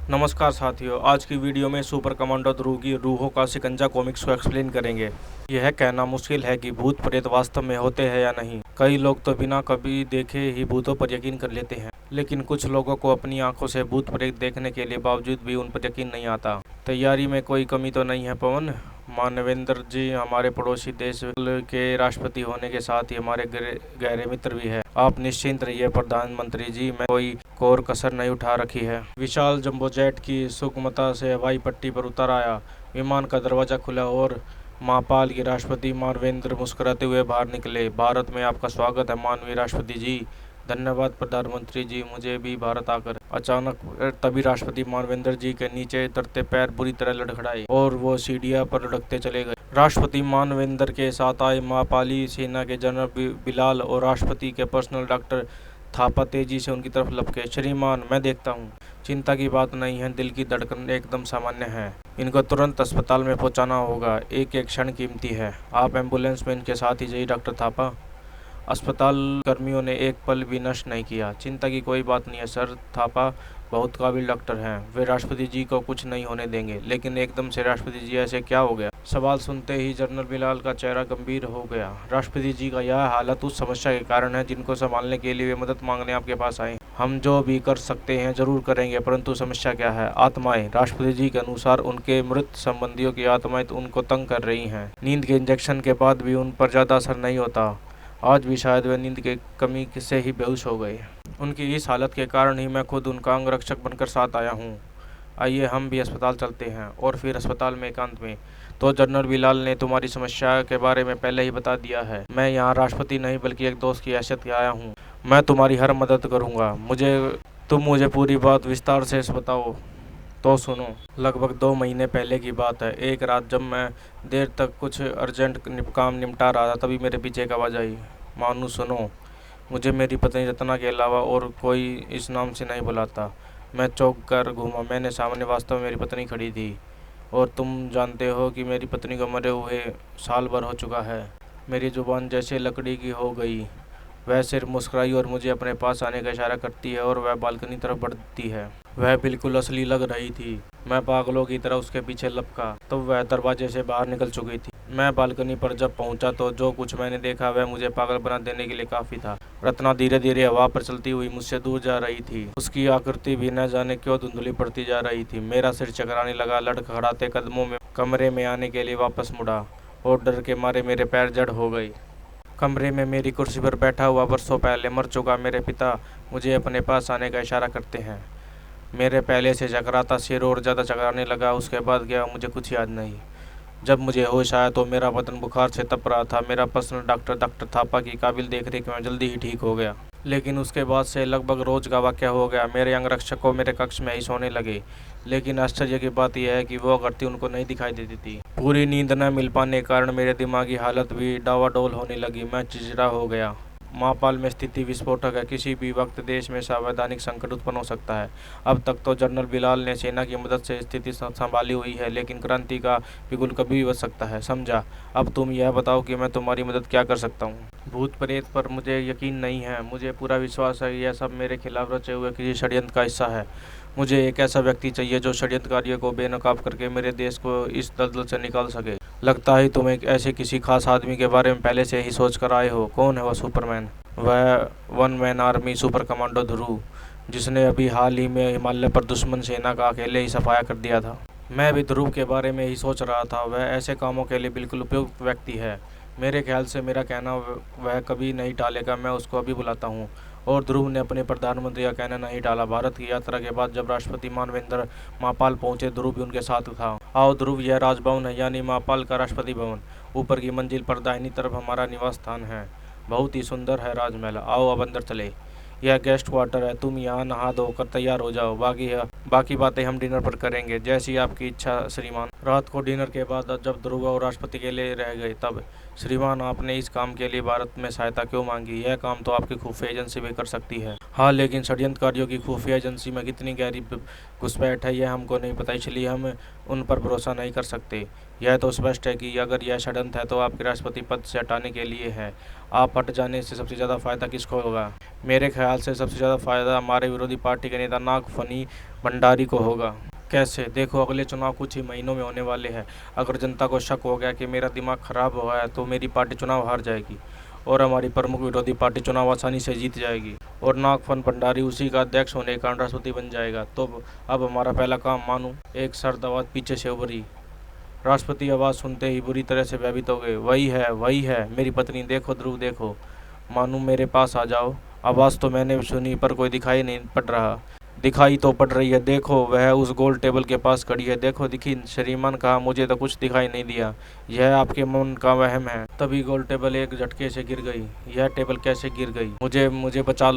नमस्कार साथियों, आज की वीडियो में सुपर कमांडो ध्रुव की रूहों का शिकंजा कॉमिक्स को एक्सप्लेन करेंगे। यह कहना मुश्किल है कि भूत प्रेत वास्तव में होते हैं या नहीं। कई लोग तो बिना कभी देखे ही भूतों पर यकीन कर लेते हैं, लेकिन कुछ लोगों को अपनी आंखों से भूत प्रेत देखने के लिए बावजूद भी उन पर यकीन नहीं आता। तैयारी में कोई कमी तो नहीं है पवन? मानवेंद्र जी हमारे पड़ोसी देश के राष्ट्रपति होने के साथ ही हमारे गहरे मित्र भी है। आप निश्चिंत रहिए प्रधानमंत्री जी, मैं कोई कोर कसर नहीं उठा रखी है। विशाल जंबो जेट की सुगमता से हवाई पट्टी पर उतर आया। विमान का दरवाजा खुला और मापाल के राष्ट्रपति मानवेंद्र मुस्कुराते हुए बाहर निकले। भारत में आपका स्वागत है माननीय राष्ट्रपति जी। धन्यवाद प्रधानमंत्री जी, मुझे भी भारत आकर। अचानक तभी राष्ट्रपति मानवेंद्र जी के नीचे उतरते पैर बुरी तरह लड़खड़ाए और वो सीढ़ियां पर लुढ़कते चले गए। राष्ट्रपति मानवेंद्र के साथ आए मापाली सेना के जनरल बिलाल और राष्ट्रपति के पर्सनल डॉक्टर थापा तेजी से उनकी तरफ लपके। श्रीमान, मैं देखता हूँ, चिंता की बात नहीं है, दिल की धड़कन एकदम सामान्य है। इनको तुरंत अस्पताल में पहुँचाना होगा, एक एक क्षण कीमती है। आप एम्बुलेंस में इनके साथ ही जाइए डॉक्टर थापा। अस्पताल कर्मियों ने एक पल भी नष्ट नहीं किया। चिंता की कोई बात नहीं है सर, थापा बहुत काबिल डॉक्टर हैं, वे राष्ट्रपति जी को कुछ नहीं होने देंगे। लेकिन एकदम से राष्ट्रपति जी ऐसे क्या हो गया? सवाल सुनते ही जनरल बिलाल का चेहरा गंभीर हो गया। राष्ट्रपति जी का यह हालत उस समस्या के कारण है जिनको संभालने के लिए वे मदद मांगने आपके पास आए। हम जो भी कर सकते हैं जरूर करेंगे, परंतु समस्या क्या है? आत्माएं। राष्ट्रपति जी के अनुसार उनके मृत संबंधियों की आत्माएं तो उनको तंग कर रही हैं। नींद के इंजेक्शन के बाद भी उन पर ज्यादा असर नहीं होता। आज भी शायद वे नींद की कमी से ही बेहोश हो गए। उनकी इस हालत के कारण ही मैं खुद उनका अंगरक्षक बनकर साथ आया हूँ। आइए हम भी अस्पताल चलते हैं। और फिर अस्पताल में एकांत में। तो जनरल बिलाल ने तुम्हारी समस्या के बारे में पहले ही बता दिया है। मैं यहाँ राष्ट्रपति नहीं बल्कि एक दोस्त की हैसियत से आया हूँ। मैं तुम्हारी हर मदद करूँगा। तुम मुझे पूरी बात विस्तार से बताओ। तो सुनो, लगभग 2 महीने पहले की बात है। एक रात जब मैं देर तक कुछ अर्जेंट काम निपटा रहा था, तभी मेरे पीछे एक आवाज़ आई। मानू सुनो, मुझे मेरी पत्नी रत्ना के अलावा और कोई इस नाम से नहीं बुलाता। मैं चौंक कर घूमा। मैंने सामने वास्तव में मेरी पत्नी खड़ी थी। और तुम जानते हो कि मेरी पत्नी को मरे हुए साल भर हो चुका है। मेरी जुबान जैसे लकड़ी की हो गई। वह सिर्फ मुस्कुराई और मुझे अपने पास आने का इशारा करती है और वह बालकनी तरफ बढ़ती है। वह बिल्कुल असली लग रही थी। मैं पागलों की तरह उसके पीछे लपका, तो वह दरवाजे से बाहर निकल चुकी थी। मैं बालकनी पर जब पहुंचा तो जो कुछ मैंने देखा वह मुझे पागल बना देने के लिए काफी था। रत्ना धीरे धीरे हवा पर चलती हुई मुझसे दूर जा रही थी। उसकी आकृति भी न जाने क्यों धुंधली पड़ती जा रही थी। मेरा सिर चकराने लगा। लड़खड़ाते कदमों में कमरे में आने के लिए वापस मुड़ा और डर के मारे मेरे पैर जड़ हो गए। कमरे में मेरी कुर्सी पर बैठा हुआ वर्षों पहले मर चुका मेरे पिता मुझे अपने पास आने का इशारा करते हैं। मेरे पहले से चकराता सिर और ज़्यादा चकराने लगा। उसके बाद क्या मुझे कुछ याद नहीं। जब मुझे होश आया तो मेरा बदन बुखार से तप रहा था। मेरा पर्सनल डॉक्टर थापा की काबिल देखरेख में जल्दी ही ठीक हो गया। लेकिन उसके बाद से लगभग रोज का वाक़या हो गया। मेरे अंगरक्षक को मेरे कक्ष में ही सोने लगे। लेकिन आश्चर्य की बात यह है कि वो आकृति उनको नहीं दिखाई देती थी। पूरी नींद न मिल पाने के कारण मेरे दिमागी हालत भी डावाडोल होने लगी। मैं चिड़चिड़ा हो गया। मापाल में स्थिति विस्फोटक है। किसी भी वक्त देश में संवैधानिक संकट उत्पन्न हो सकता है। अब तक तो जनरल बिलाल ने सेना की मदद से स्थिति संभाली हुई है, लेकिन क्रांति का बिगुल कभी भी बच सकता है, समझा? अब तुम यह बताओ कि मैं तुम्हारी मदद क्या कर सकता हूँ। भूत प्रेत पर मुझे यकीन नहीं है। मुझे पूरा विश्वास है यह सब मेरे खिलाफ रचे हुए किसी षड्यंत्र का हिस्सा है। मुझे एक ऐसा व्यक्ति चाहिए जो षड्यंत्रकारियों को बेनकाब करके मेरे देश को इस दलदल से निकाल सके। लगता है तुम एक ऐसे किसी खास आदमी के बारे में पहले से ही सोच कर आए हो। कौन है वह सुपरमैन? वह one man army super commando Dhruv, जिसने अभी हाल ही में हिमालय पर दुश्मन सेना का अकेले ही सफाया कर दिया था। मैं भी ध्रुव के बारे में ही सोच रहा था। वह ऐसे कामों के लिए बिल्कुल उपयुक्त व्यक्ति है। मेरे ख्याल से मेरा कहना वह कभी नहीं टालेगा। मैं उसको अभी बुलाता हूँ। और ध्रुव ने अपने प्रधानमंत्री का कहना नहीं टाला। भारत की यात्रा के बाद जब राष्ट्रपति मानवेंद्र मापाल पहुंचे, ध्रुव भी उनके साथ था। आओ ध्रुव, यह राजभवन है, यानी मापाल का राष्ट्रपति भवन। ऊपर की मंजिल पर दाहिनी तरफ हमारा निवास स्थान है। बहुत ही सुंदर है राजमहल। आओ अब अंदर चले। यह गेस्ट क्वार्टर है। तुम यहाँ नहा धोकर तैयार हो जाओ। बाकी बातें हम डिनर पर करेंगे, जैसी आपकी इच्छा श्रीमान। रात को डिनर के बाद जब ध्रुव और राष्ट्रपति के लिए रह गए, तब श्रीमान आपने इस काम के लिए भारत में सहायता क्यों मांगी? यह काम तो आपकी खुफिया एजेंसी भी कर सकती है। हाँ, लेकिन षड्यंत्रकारियों की खुफिया एजेंसी में कितनी गहरी घुसपैठ है यह हमको नहीं पता, इसलिए हम उन पर भरोसा नहीं कर सकते। यह तो स्पष्ट है कि अगर यह षड्यंत्र है तो आपके राष्ट्रपति पद से हटाने के लिए है। आप हट जाने से सबसे ज़्यादा फायदा किसको होगा? मेरे ख्याल से सबसे ज़्यादा फायदा हमारे विरोधी पार्टी के नेता नागफनी भंडारी को होगा। कैसे? देखो, अगले चुनाव कुछ ही महीनों में होने वाले हैं। अगर जनता को शक हो गया कि मेरा दिमाग खराब हो गया है तो मेरी पार्टी चुनाव हार जाएगी और हमारी प्रमुख विरोधी पार्टी चुनाव आसानी से जीत जाएगी और नागफन भंडारी उसी का अध्यक्ष होने के कारण राष्ट्रपति बन जाएगा। तो अब हमारा पहला काम मानूं। एक सर्द आवाज़ पीछे से उभरी। राष्ट्रपति आवाज़ सुनते ही बुरी तरह से भयभीत हो गए। वही है, मेरी पत्नी, देखो ध्रुव, देखो। मानू, मेरे पास आ जाओ। आवाज़ तो मैंने सुनी पर कोई दिखाई नहीं पड़ रहा। दिखाई तो पड़ रही है, देखो, वह उस गोल टेबल के पास खड़ी है। देखो, दिखी? श्रीमान कहा, मुझे तो कुछ दिखाई नहीं दिया। यह आपके मन का वहम है। तभी गोल टेबल एक झटके से गिर गई। यह टेबल कैसे गिर गई? मुझे बचा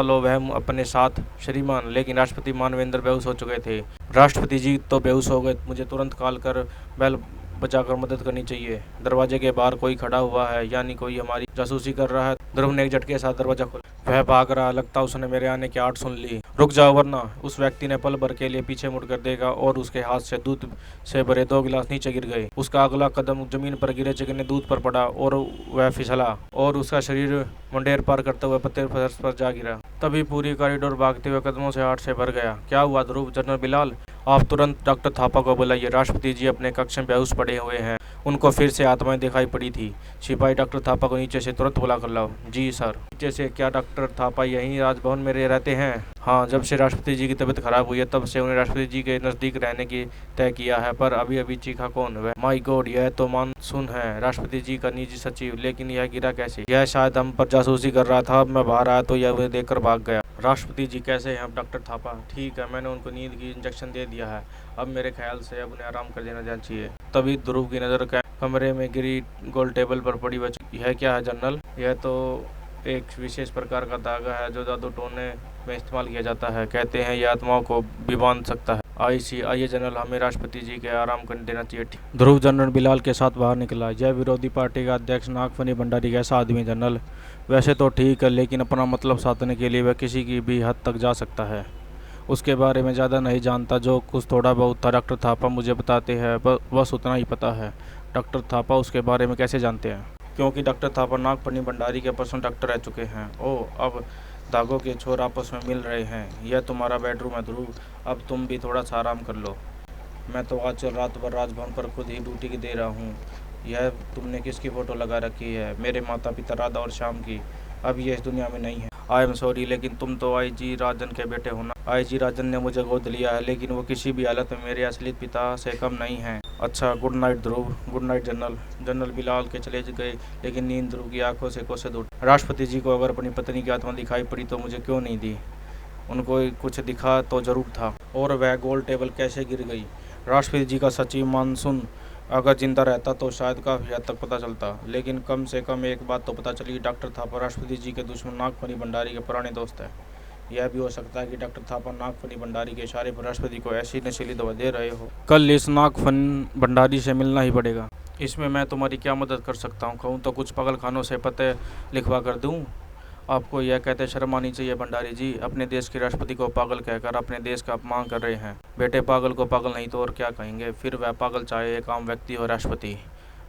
लो वह अपने साथ। श्रीमान, लेकिन राष्ट्रपति मानवेंद्र बेहोश हो चुके थे। राष्ट्रपति जी तो बेहोश हो गए। मुझे तुरंत कॉल कर बेल बचाकर मदद करनी चाहिए। दरवाजे के बाहर कोई खड़ा हुआ है, यानी कोई हमारी जासूसी कर रहा है। ध्रुव ने एक झटके के साथ दरवाजा खोला। वह भाग रहा, लगता उसने मेरे आने की आठ सुन ली। रुक जाओ वरना। उस व्यक्ति ने पल भर के लिए पीछे मुड़कर देखा और उसके हाथ से दूध से भरे 2 गिलास नीचे गिर गए। उसका अगला कदम जमीन पर गिरे चिकने दूध पर पड़ा और वह फिसला और उसका शरीर मुंडेर पार करते हुए पत्थर फर्श पर जा गिरा। तभी पूरी कॉरिडोर भागते हुए कदमों से आठ से भर गया। क्या हुआ ध्रुव? जनरल बिलाल, आप तुरंत डॉक्टर थापा को बुलाइए। राष्ट्रपति जी अपने कक्ष में बेहोश पड़े हुए हैं। उनको फिर से आत्माएं दिखाई पड़ी थी। सिपाही डॉक्टर थापा को नीचे से तुरंत बुला कर लाओ। जी सर। नीचे से? क्या डॉक्टर थापा यहीं राजभवन में रहते हैं? हाँ, जब से राष्ट्रपति जी की तबीयत खराब हुई है तब से उन्हें राष्ट्रपति जी के नज़दीक रहने की तय किया है। पर अभी चीखा कौन? वह? माय गॉड, यह तो मानसून है, राष्ट्रपति जी का निजी सचिव। लेकिन यह गिरा कैसे? यह शायद हम पर जासूसी कर रहा था। अब मैं बाहर आया तो यह उन्हें देखकर भाग गया। राष्ट्रपति जी कैसे हैं अब डॉक्टर थापा? ठीक है, मैंने उनको नींद की इंजेक्शन दे दिया है। अब मेरे ख्याल से अब उन्हें आराम कर देना चाहिए। तभी ध्रुव की नज़र कमरे में गिरी गोल टेबल पर पड़ी बची। यह क्या है जनरल? यह तो एक विशेष प्रकार का धागा है जो जादू टोने में इस्तेमाल किया जाता है। कहते हैं यह आत्माओं को भी बांध सकता है। आइए जनरल, हमें राष्ट्रपति जी के आराम करने देना चाहिए। ध्रुव जनरल बिलाल के साथ बाहर निकला। यह विरोधी पार्टी का अध्यक्ष नागफनी भंडारी कैसा आदमी जनरल? वैसे तो ठीक है, लेकिन अपना मतलब साधने के लिए वह किसी की भी हद तक जा सकता है। उसके बारे में ज़्यादा नहीं जानता। जो कुछ थोड़ा बहुत था डॉक्टर थापा मुझे बताते हैं, बस उतना ही पता है। डॉक्टर थापा उसके बारे में कैसे जानते हैं? क्योंकि डॉक्टर थापा नागफनी भंडारी के पर्सनल डॉक्टर रह चुके हैं। ओह, अब धागों के छोर आपस में मिल रहे हैं। यह तुम्हारा बेडरूम है ध्रुव, अब तुम भी थोड़ा सा आराम कर लो। मैं तो आजकल रात भर राजभवन पर खुद ही ड्यूटी दे रहा हूँ। यह तुमने किसकी फ़ोटो लगा रखी है? मेरे माता पिता राधा और श्याम की। अब ये इस दुनिया में नहीं है। आई एम सॉरी, लेकिन तुम तो आईजी राजन के बेटे हो ना? आईजी राजन ने मुझे गोद लिया है, लेकिन वो किसी भी हालत में मेरे असली पिता से कम नहीं है। अच्छा, good night Dhruv. Good night general. General Bilal के चले गए, लेकिन नींद ध्रुव की आंखों से कोसे दूर। राष्ट्रपति जी को अगर अपनी पत्नी की आत्मा दिखाई पड़ी तो मुझे क्यों नहीं दी? उनको कुछ दिखा तो जरूर था। और वह गोल टेबल कैसे गिर गई? राष्ट्रपति जी का सचिव मानसून अगर जिंदा रहता तो शायद काफ़ी हद तक पता चलता, लेकिन कम से कम एक बात तो पता चली, डॉक्टर थापा राष्ट्रपति जी के दुश्मन नागफनी भंडारी के पुराने दोस्त हैं। यह भी हो सकता है कि डॉक्टर थापा नागफनी भंडारी के इशारे पर राष्ट्रपति को ऐसी नशीली दवा दे रहे हो। कल इस नागफनी भंडारी से मिलना ही पड़ेगा। इसमें मैं तुम्हारी क्या मदद कर सकता हूँ? कहूँ तो कुछ पागल खानों से पते लिखवा कर दूँ? आपको यह कहते शर्म आनी चाहिए भंडारी जी। अपने देश के राष्ट्रपति को पागल कहकर अपने देश का अपमान कर रहे हैं। बेटे, पागल को पागल नहीं तो और क्या कहेंगे? फिर वह पागल चाहे एक आम व्यक्ति हो राष्ट्रपति।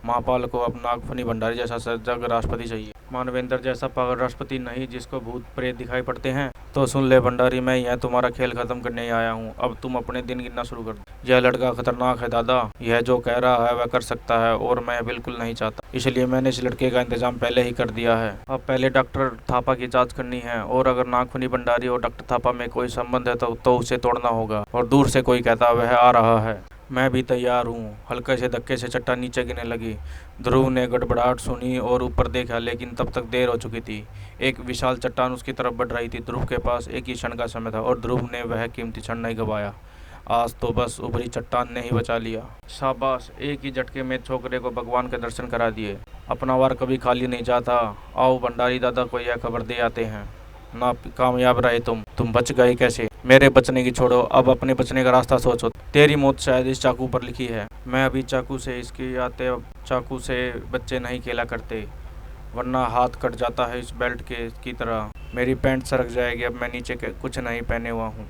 महापाल को अब नागफनी भंडारी जैसा सजग राष्ट्रपति चाहिए, मानवेंद्र जैसा पागल राष्ट्रपति नहीं जिसको भूत प्रेत दिखाई पड़ते हैं। तो सुन ले भंडारी, मैं यह तुम्हारा खेल खत्म करने ही आया हूँ। अब तुम अपने दिन गिनना शुरू कर दो। यह लड़का खतरनाक है दादा। यह जो कह रहा है वह कर सकता है और मैं बिल्कुल नहीं चाहता, इसलिए मैंने इस लड़के का इंतजाम पहले ही कर दिया है। अब पहले डॉक्टर थापा की जांच करनी है और अगर नागफनी भंडारी और डॉक्टर थापा में कोई संबंध है तो उसे तोड़ना होगा। और दूर से कोई कहता वह आ रहा है। मैं भी तैयार हूँ। हल्के से धक्के से चट्टान नीचे गिरने लगी। ध्रुव ने गड़बड़ाहट सुनी और ऊपर देखा, लेकिन तब तक देर हो चुकी थी। एक विशाल चट्टान उसकी तरफ बढ़ रही थी। ध्रुव के पास एक ही क्षण का समय था और ध्रुव ने वह कीमती क्षण नहीं गंवाया। आज तो बस उभरी चट्टान ने ही बचा लिया। शाबाश, एक ही झटके में छोकरे को भगवान के दर्शन करा दिए। अपना वार कभी खाली नहीं जाता। आओ भंडारी दादा को यह खबर दे आते हैं। ना कामयाब रहे तुम बच गए कैसे? मेरे बचने की छोड़ो, अब अपने बचने का रास्ता सोचो। तेरी मौत शायद इस चाकू पर लिखी है। मैं अभी चाकू से इसकी आते, चाकू से बच्चे नहीं खेला करते, वरना हाथ कट जाता है इस बेल्ट की तरह। मेरी पैंट सरक जाएगी। अब मैं नीचे के कुछ नहीं पहने हुआ हूँ।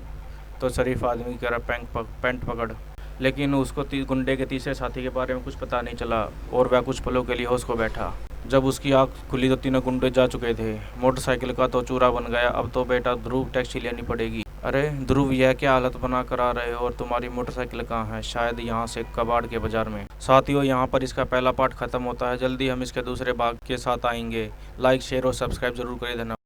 तो शरीफ आदमी की तरह पैंट पकड़। लेकिन उसको गुंडे के तीसरे साथी के बारे में कुछ पता नहीं चला और वह कुछ पलों के लिए होश को बैठा। जब उसकी आँख खुली तो तीनों गुंडे जा चुके थे। मोटरसाइकिल का तो चूरा बन गया। अब तो बेटा ध्रुव टैक्सी लेनी पड़ेगी। अरे ध्रुव, यह क्या हालत बना कर आ रहे हो और तुम्हारी मोटरसाइकिल कहाँ है? शायद यहाँ से कबाड़ के बाजार में। साथियों, यहाँ पर इसका पहला पार्ट खत्म होता है। जल्दी हम इसके दूसरे भाग के साथ आएंगे। लाइक, शेयर और सब्सक्राइब जरूर करें। धन्यवाद।